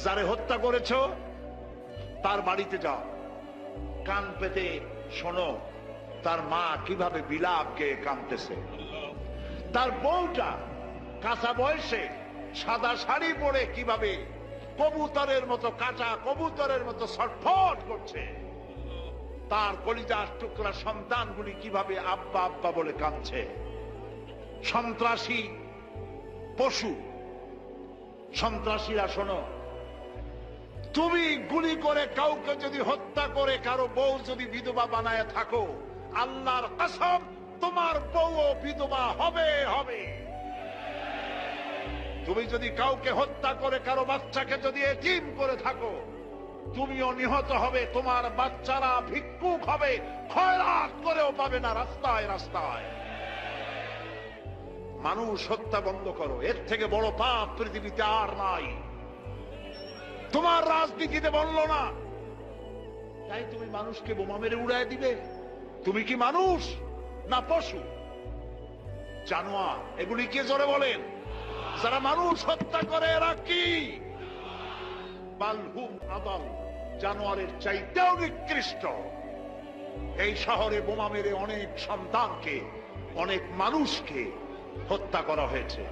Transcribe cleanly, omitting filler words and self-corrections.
যারে হত্যা করেছো তার বাড়িতে যাও, কান পেতে শোনো তার মা কিভাবে বিলাপ গেয়ে কাঁদতেছে। তার বউটা কাঁচা বয়সে সাদা শাড়ি পরে কিভাবে কবুতরের মতো, কাঁচা কবুতরের মতো ছটফট করছে। তার কলিজার টুকরা সন্তানগুলি কিভাবে আব্বা আব্বা বলে কাঁদছে। সন্ত্রাসী পশু, সন্ত্রাসীরা শোনো, তুমি গুলি করে কাউকে যদি হত্যা করে কারো বউ যদি বিধবা বানায় থাকো, আল্লাহর কসম তোমার বউও বিধবা হবে হবে। তুমি যদি কাউকে হত্যা করে কারো বাচ্চাকে যদি এতিম করে থাকো, তুমিও নিহত হবে, তোমার বাচ্চারা ভিক্ষুক হবে, খয়রাত করেও পাবে না রাস্তায় রাস্তায়। মানুষ হত্যা বন্ধ করো, এর থেকে বড় পাপ পৃথিবীতে আর নাই। তোমার রাজনীতিতে বললো না তাই তুমি মানুষকে বোমা মেরে উড়ায় দিবে? তুমি কি মানুষ না পশু, জানোয়ার? এগুলি কে জোরে বলেন? যারা মানুষ হত্যা করে এরা কি? বালহুম আদাল, জানোয়ারের চাইতেও নিকৃষ্ট। এই শহরে বোমা মেরে অনেক সন্তানকে, অনেক মানুষকে হত্যা করা হয়েছে।